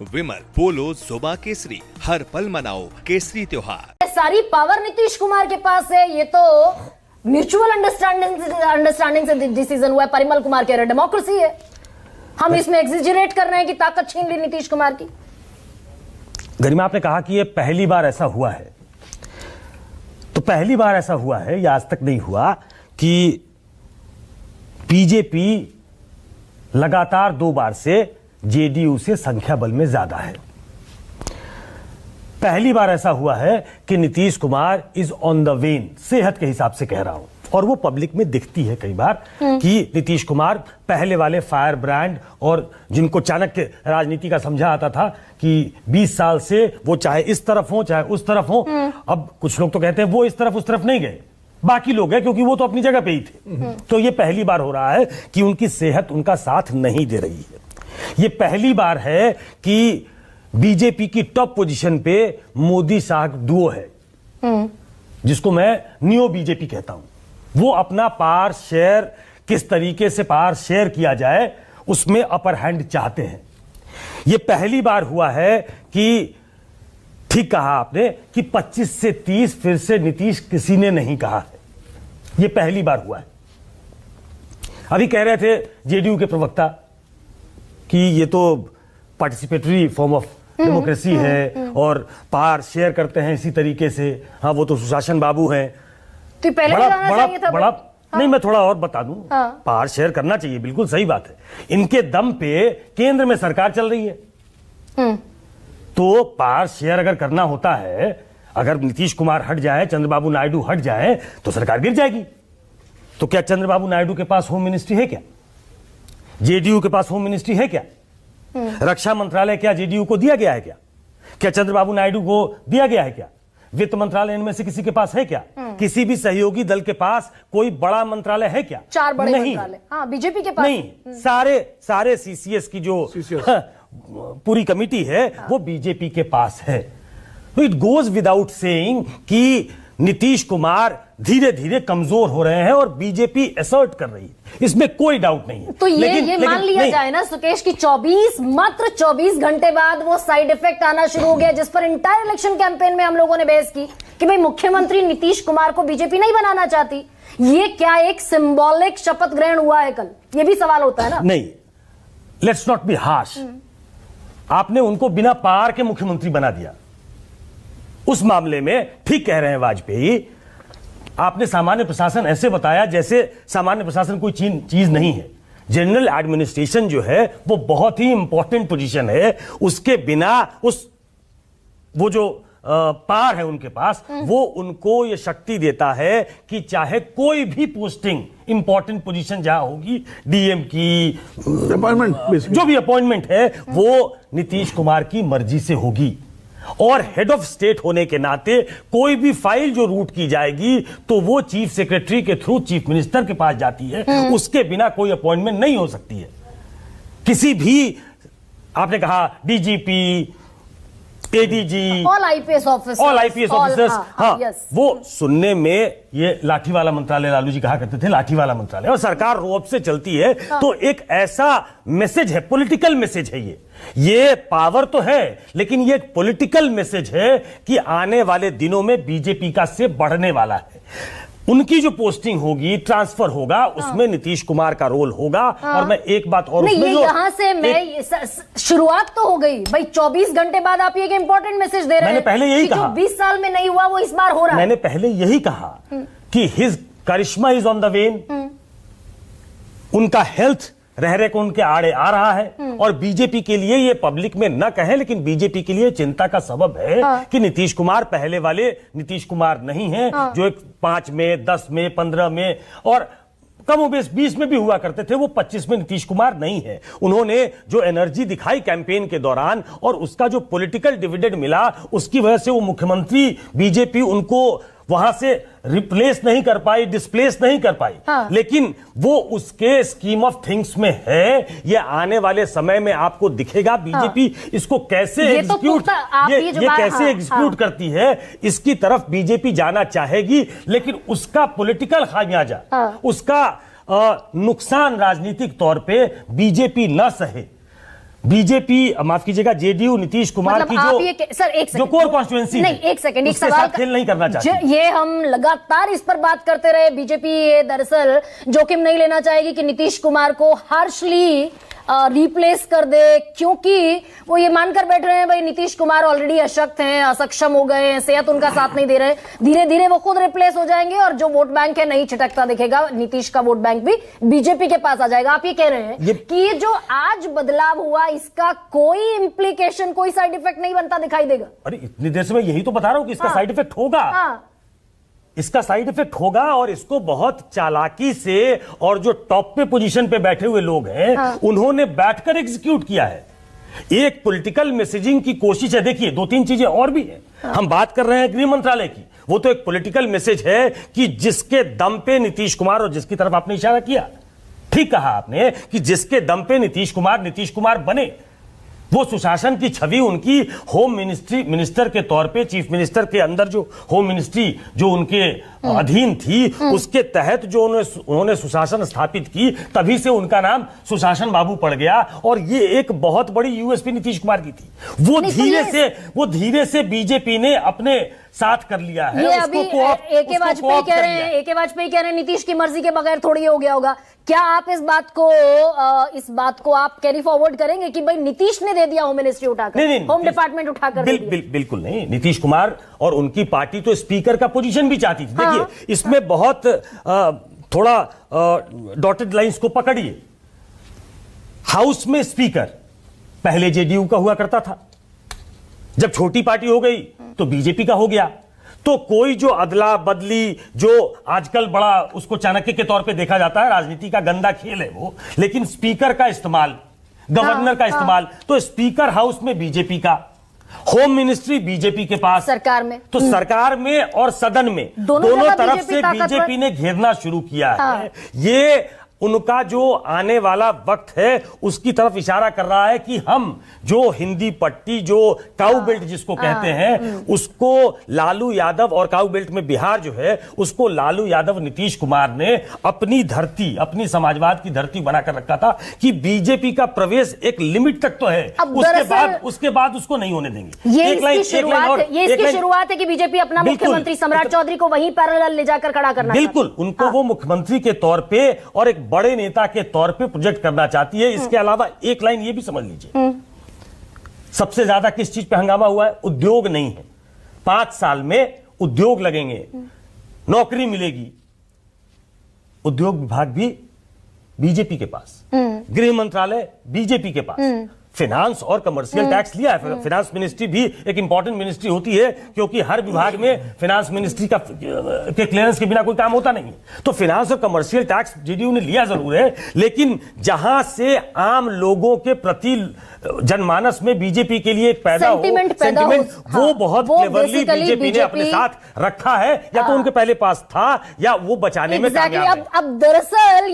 विमल, पोलो, जोमा केसरी, हर पल मनाओ केसरी त्योहार। सारी पावर नीतीश कुमार के पास है। ये तो म्यूचुअल अंडरस्टैंडिंग से डिसीजन हुआ है। परिमल कुमार कह रहे हैं डेमोक्रेसी है। हम इसमें एग्जिजरेट कर रहे हैं कि ताकत छीन ली नीतीश कुमार की। गरिमा, आपने कहा कि ये पहली बार ऐसा हुआ है, तो पहली बार ऐसा हुआ है या आज तक नहीं हुआ कि बीजेपी लगातार 2 बार से जेडीयू से संख्या बल में ज्यादा है। पहली बार ऐसा हुआ है कि Nitish Kumar is on the when, सेहत के हिसाब से कह रहा हूं, और वो पब्लिक में दिखती है कई बार कि नीतीश कुमार पहले वाले फायर ब्रांड, और जिनको चाणक्य राजनीति का समझा आता था कि 20 साल से वो चाहे इस तरफ हो चाहे उस तरफ हो, अब कुछ लोग तो कहते हैं वो इस तरफ उस तरफ नहीं गए, बाकी लोग हैं, क्योंकि वो तो अपनी जगह पे ही थे। तो ये पहली बार हो रहा है कि उनकी सेहत उनका साथ नहीं दे रही है। ये पहली बार है कि बीजेपी की टॉप पोजीशन पे मोदी शाह डुओ है, जिसको मैं नियो बीजेपी कहता हूं। वो अपना पावर शेयर, किस तरीके से पावर शेयर किया जाए, उसमें अपर हैंड चाहते हैं। ये पहली बार हुआ है कि, ठीक कहा आपने, कि 25 से 30 फिर से नीतीश किसी ने नहीं कहा है। ये पहली बार हुआ है। अभी कह रहे थे जेडीयू के प्रवक्ता कि ये तो पार्टिसिपेटरी फॉर्म ऑफ डेमोक्रेसी है और पावर शेयर करते हैं इसी तरीके से। हाँ, वो तो सुशासन बाबू हैं। तो पहले बड़ा हाँ। नहीं, मैं थोड़ा और बता दूं। हाँ। पावर शेयर करना चाहिए, बिल्कुल सही बात है। इनके दम पे केंद्र में सरकार चल रही है, तो पावर शेयर अगर करना होता है, अगर नीतीश कुमार हट जाए, चंद्रबाबू नायडू हट जाए, तो सरकार गिर जाएगी। तो क्या चंद्रबाबू नायडू के पास होम मिनिस्ट्री है क्या? जेडीयू के पास होम मिनिस्ट्री है क्या? रक्षा मंत्रालय क्या जेडीयू को दिया गया है क्या? क्या चंद्रबाबू नायडू को दिया गया है क्या? वित्त मंत्रालय इनमें से किसी के पास है क्या? किसी भी सहयोगी दल के पास कोई बड़ा मंत्रालय है क्या? 4 बड़े मंत्रालय। हाँ, बीजेपी के पास नहीं। सारे सीसीएस की जो पूरी कमिटी है वो बीजेपी के पास है। तो इट गोज विदाउट सेइंग कि नीतीश कुमार धीरे धीरे कमजोर हो रहे हैं और बीजेपी असर्ट कर रही है, इसमें कोई डाउट नहीं है। तो ये मान लिया जाए ना सुकेश की मात्र 24 घंटे बाद वो साइड इफेक्ट आना शुरू हो गया, जिस पर इंटायर इलेक्शन कैंपेन में हम लोगों ने बहस की कि भाई मुख्यमंत्री नीतीश कुमार को बीजेपी नहीं बनाना चाहती। ये क्या एक सिंबॉलिक शपथ ग्रहण हुआ है कल? ये भी सवाल होता है ना। नहीं, लेट्स नॉट बी हार्श। आपने उनको बिना पार के मुख्यमंत्री बना दिया। उस मामले में ठीक कह रहे हैं वाजपेयी, आपने सामान्य प्रशासन ऐसे बताया जैसे सामान्य प्रशासन कोई चीज नहीं है। जनरल एडमिनिस्ट्रेशन जो है वो बहुत ही इंपॉर्टेंट पोजीशन है। उसके बिना वो जो पार है उनके पास, वो उनको ये शक्ति देता है कि चाहे कोई भी पोस्टिंग, इंपॉर्टेंट पोजीशन जहां होगी, डीएम की अपॉइंटमेंट, जो भी अपॉइंटमेंट है, वो नीतीश कुमार की मर्जी से होगी। और हेड ऑफ स्टेट होने के नाते कोई भी फाइल जो रूट की जाएगी तो वो चीफ सेक्रेटरी के थ्रू चीफ मिनिस्टर के पास जाती है। उसके बिना कोई अपॉइंटमेंट नहीं हो सकती है। किसी भी, आपने कहा DGP, ADG, all IPS officers, हाँ, वो सुनने में ये लाठी वाला मंत्रालय, लालू जी कहा करते थे लाठी वाला मंत्रालय, और सरकार रोब से चलती है। तो एक ऐसा मैसेज है, पॉलिटिकल मैसेज है, ये पावर तो है लेकिन ये एक पॉलिटिकल मैसेज है कि आने वाले दिनों में बीजेपी का से बढ़ने वाला है। उनकी जो पोस्टिंग होगी, ट्रांसफर होगा, उसमें नीतीश कुमार का रोल होगा। और मैं एक बात और, नहीं, ये यहां से मैं शुरुआत तो हो गई भाई। 24 घंटे बाद आप ये इंपॉर्टेंट मैसेज दे रहे हैं। मैंने पहले यही कहा, जो 20 साल में नहीं हुआ वो इस बार हो रहा है। मैंने पहले यही कहा कि हिज करिश्मा इज ऑन द वेन। उनका हेल्थ रह को उनके आड़े आ रहा है, और बीजेपी के लिए ये पब्लिक में न कहें लेकिन बीजेपी के लिए चिंता का सबब है कि नीतीश कुमार पहले वाले नीतीश कुमार नहीं है, जो एक 5 में, 10 में, 15 में और कमोबेश 20 में भी हुआ करते थे, वो 25 में नीतीश कुमार नहीं है। उन्होंने जो एनर्जी दिखाई कैंपेन के दौरान और उसका जो पॉलिटिकल डिविडेंड मिला, उसकी वजह से वो मुख्यमंत्री, बीजेपी उनको वहां से रिप्लेस नहीं कर पाई, डिस्प्लेस नहीं कर पाई। लेकिन वो उसके स्कीम ऑफ थिंग्स में है। ये आने वाले समय में आपको दिखेगा बीजेपी इसको कैसे एग्जीक्यूट, ये कैसे एग्जीक्यूट करती है, इसकी तरफ बीजेपी जाना चाहेगी। लेकिन उसका पॉलिटिकल खामियाजा, उसका नुकसान राजनीतिक तौर पे बीजेपी न सहे। बीजेपी, माफ कीजिएगा, जेडीयू नीतीश कुमार मतलब की आप जो ये सर एक जो सेकंड कोर कॉन्स्टिट्यूएंसी नहीं, एक सेकंड, एक उसके सवाल साथ खेल नहीं करना चाहती। ये हम लगातार इस पर बात करते रहे। बीजेपी दरअसल जोखिम नहीं लेना चाहेगी कि नीतीश कुमार को हार्शली रिप्लेस कर दे, क्योंकि वो ये मानकर बैठ रहे हैं भाई नीतीश कुमार ऑलरेडी अशक्त हैं, असक्षम हो गए हैं, सेहत उनका साथ नहीं दे रहे, धीरे धीरे वो खुद रिप्लेस हो जाएंगे और जो वोट बैंक है नहीं छिटकता दिखेगा, नीतीश का वोट बैंक भी बीजेपी के पास आ जाएगा। आप ये कह रहे हैं कि ये जो आज बदलाव हुआ इसका कोई इंप्लीकेशन, कोई साइड इफेक्ट नहीं बनता दिखाई देगा? अरे इतनी देर से मैं यही तो बता रहा हूं कि इसका साइड इफेक्ट होगा। इसका साइड इफेक्ट होगा और इसको बहुत चालाकी से, और जो टॉप पे पोजीशन पे बैठे हुए लोग हैं उन्होंने बैठकर एग्जीक्यूट किया है। एक पॉलिटिकल मैसेजिंग की कोशिश है। देखिए, दो तीन चीजें और भी हैं। हम बात कर रहे हैं गृह मंत्रालय की, वो तो एक पॉलिटिकल मैसेज है कि जिसके दम पे नीतीश कुमार, और जिसकी तरफ आपने इशारा किया, ठीक कहा आपने कि जिसके दम पे नीतीश कुमार बने, वो सुशासन की छवि उनकी होम मिनिस्टर के तौर पे, चीफ मिनिस्टर के अंदर जो होम मिनिस्ट्री जो उनके अधीन थी, उसके तहत जो उन्होंने सुशासन स्थापित की, तभी से उनका नाम सुशासन बाबू पड़ गया। और ये एक बहुत बड़ी यूएसपी नीतीश कुमार की थी। वो धीरे से बीजेपी ने अपने साथ कर लिया है। ये अभी एके वाजपेयी कह रहे हैं नीतीश की मर्जी के बगैर थोड़ी हो गया होगा। क्या आप इस बात को आप कैरी फॉरवर्ड करेंगे कि भाई नीतीश ने दे दिया होम मिनिस्ट्री उठाकर, होम डिपार्टमेंट उठाकर? बिल्कुल नहीं। नीतीश कुमार और उनकी पार्टी तो स्पीकर का पोजीशन भी चाहती थी। देखिए, इसमें बहुत थोड़ा डॉटेड लाइंस को पकड़िए। हाउस में स्पीकर पहले जेडीयू का हुआ करता था, जब छोटी पार्टी हो गई तो बीजेपी का हो गया। तो कोई जो अदला बदली, जो आजकल बड़ा उसको चाणक्य के तौर पे देखा जाता है, राजनीति का गंदा खेल है वो, लेकिन स्पीकर का इस्तेमाल, गवर्नर का इस्तेमाल, तो स्पीकर हाउस में बीजेपी का, होम मिनिस्ट्री बीजेपी के पास, सरकार में, तो सरकार में और सदन में दोनों तरफ से बीजेपी ने घेरना शुरू किया है। ये उनका जो आने वाला वक्त है उसकी तरफ इशारा कर रहा है कि हम जो हिंदी पट्टी, जो काऊ बेल्ट जिसको कहते हैं, उसको लालू यादव, और काऊ बेल्ट में बिहार जो है, उसको लालू यादव नीतीश कुमार ने अपनी धरती, अपनी समाजवाद की धरती बनाकर रखा था कि बीजेपी का प्रवेश एक लिमिट तक तो है, उसके बाद उसको नहीं होने देंगे। ये इसकी शुरुआत है कि बीजेपी अपना मुख्यमंत्री सम्राट चौधरी को वहीं पैरेलल ले जाकर खड़ा करना, बिल्कुल उनको वो मुख्यमंत्री के तौर पे और एक बड़े नेता के तौर पे प्रोजेक्ट करना चाहती है। इसके अलावा एक लाइन ये भी समझ लीजिए, सबसे ज्यादा किस चीज पे हंगामा हुआ है? उद्योग नहीं है। 5 साल में उद्योग लगेंगे, नौकरी मिलेगी। उद्योग विभाग भी बीजेपी के पास, गृह मंत्रालय बीजेपी के पास, फाइनेंस और कमर्शियल टैक्स लिया है। फाइनेंस मिनिस्ट्री भी एक इंपॉर्टेंट मिनिस्ट्री होती है, क्योंकि हर विभाग में फाइनेंस मिनिस्ट्री के क्लियरंस के बिना कोई काम होता नहीं है। तो फाइनेंस और कमर्शियल टैक्स जेडीयू ने लिया जरूर है, लेकिन जहां से आम लोगों के प्रति जनमानस में बीजेपी के लिए एक सेंटिमेंट वो बहुत क्लेवरली बीजेपी ने अपने साथ रखा है, या तो उनके पहले पास था या वो बचाने में कामयाब है। अब दरअसल